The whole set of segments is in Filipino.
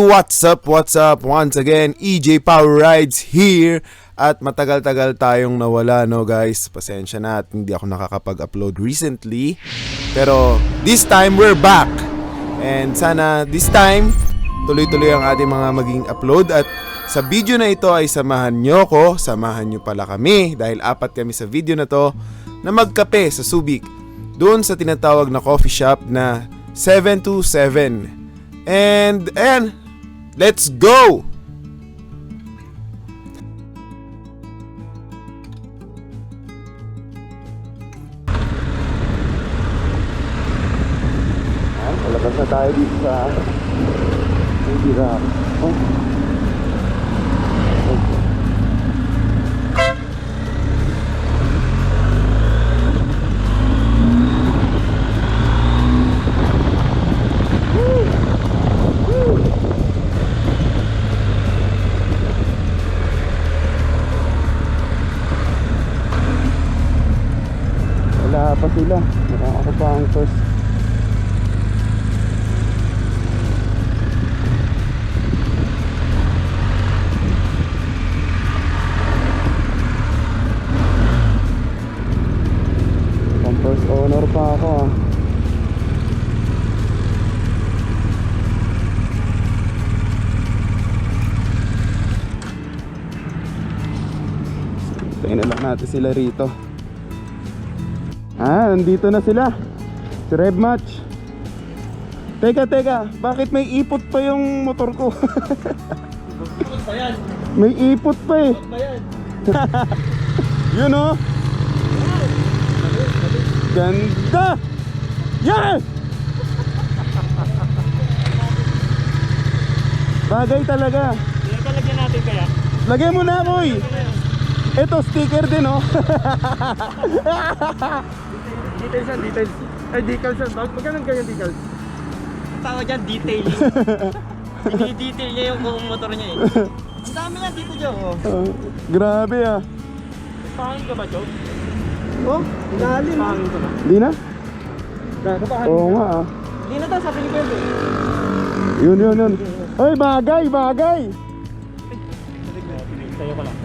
what's up? Once again, EJ Power Rides here. At matagal-tagal tayong nawala, no guys? Pasensya na at hindi ako nakakapag-upload recently. Pero this time, we're back. And sana this time, tuloy-tuloy ang ating mga maging upload. At sa video na ito ay samahan nyo ko, samahan nyo pala kami. Dahil 4 kami sa video na to na magkape sa Subic. Doon sa tinatawag na coffee shop na 727. And let's go! Palabas na tayo dito sa Hirap. Wala pa sila. Ako pa ang first. First owner pa ako ah. Tingnan na lang natin sila rito. Nandito na sila. Si Rev Match. Teka, bakit may ipot pa yung motor ko? Ipot pa yan. May ipot pa eh. Ipot pa yan. Yun oh. Ganda! Yes! Bagay talaga. Lagyan natin kaya. Lagay mo na, boy. Ito, sticker din, oh. Details yan, details. Ay, decals yan. Magkano ganyan decals? Ang tawag dyan, detailing. Dini-detail niya yung buong motor niya eh. Ang dami yan dito, Joe. Grabe ah. Pangin ka ba, Joe? Oh, lalim. Pangin ka ba? Di na? Kapahan. Oo nga ah. Di na daw, sabi ni Pedro. Yun. Ay, bagay. Tayo ko lang.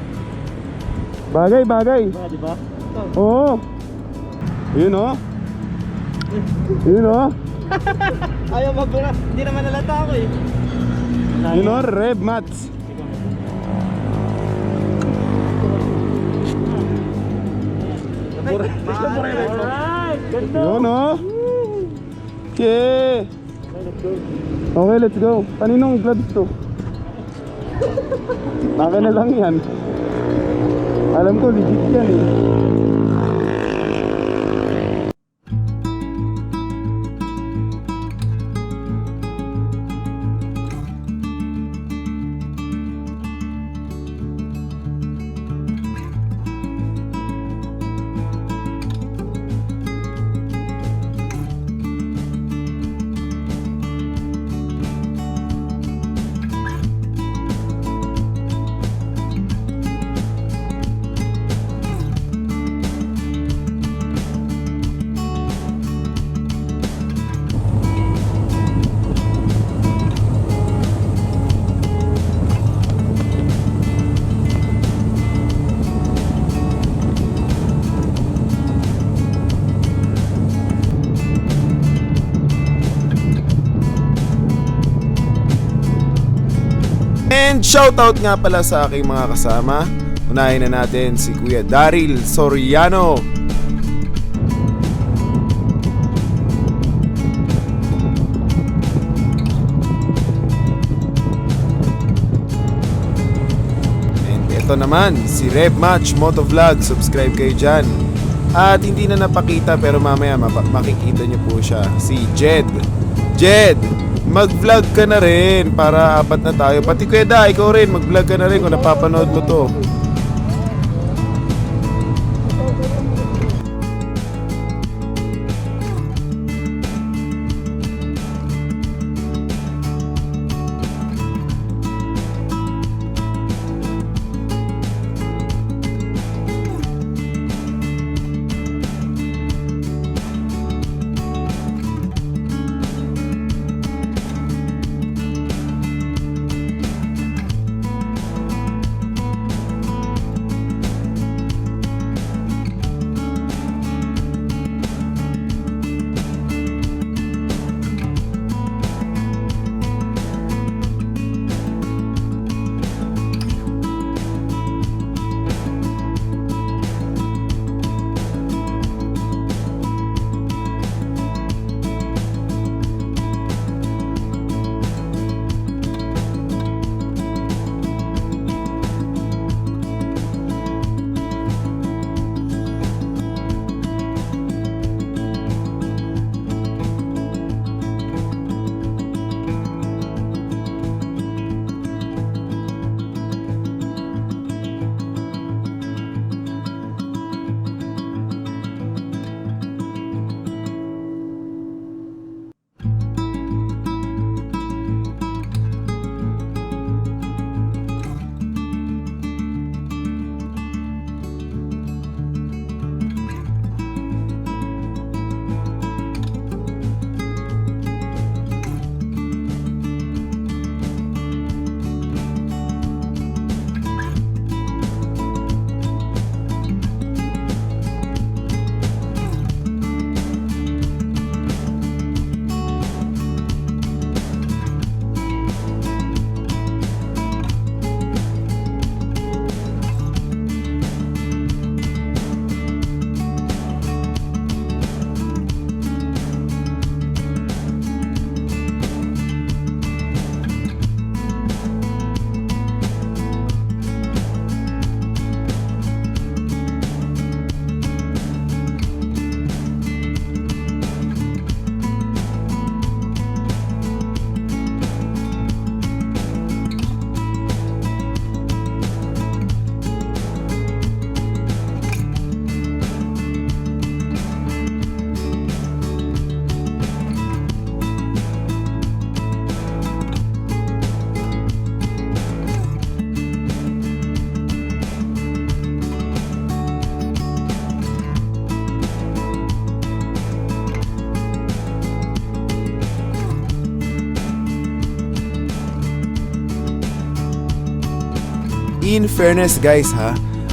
Bagay. Ba, di ba? Oo. Yun oh. Ayaw magbura. Hindi naman nalata ako eh. Yun oh, Rev Mats. Alright, ganda. Yun oh. Okay. Okay, let's go. Kaninong gloves to? Baka na lang yan. Alam ko, legit yan eh. And shoutout nga pala sa aking mga kasama. Unahin na natin si Kuya Daryl Soriano. And ito naman si Rev Match Motovlog. Subscribe kayo dyan. At hindi na napakita pero mamaya makikita nyo po siya. Si Jed, mag-vlog ka na rin para 4 na tayo. Pati Kuya Da, ikaw rin, mag-vlog ka na rin kung napapanood mo to. in fairness guys ha,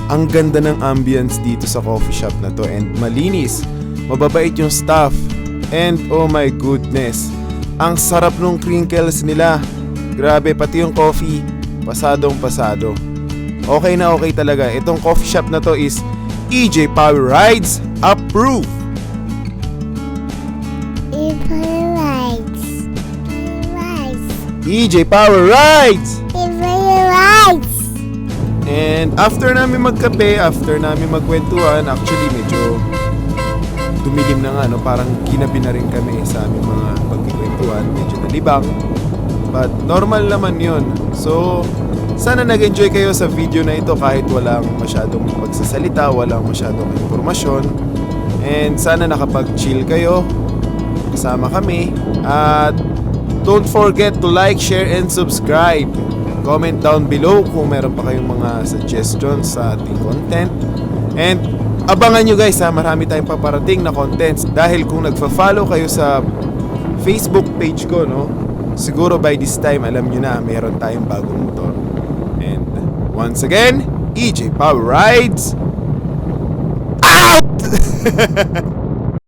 ang ganda ng ambience dito sa coffee shop na to and malinis, mababait yung staff, and oh my goodness, ang sarap nung crinkles nila. Grabe, pati yung coffee, pasadong pasado. Okay na okay talaga. Itong coffee shop na to is EJ Power Rides approved. EJ Power Rides! And after namin magkape, after namin magkwentuhan, actually medyo dumilim na nga, no? Parang ginabi na rin kami sa aming mga pagkikwentuhan, medyo nalibang. But normal naman yun. So, sana nag-enjoy kayo sa video na ito kahit walang masyadong pagsasalita, walang masyadong informasyon. And sana nakapag-chill kayo kasama kami. At don't forget to like, share, and subscribe. Comment down below kung meron pa kayong mga suggestions sa ating content. And abangan nyo guys ha, marami tayong paparating na contents. Dahil kung nagfa-follow kayo sa Facebook page ko, no, siguro by this time alam nyo na meron tayong bagong motor. And once again, EJ Power Rides out!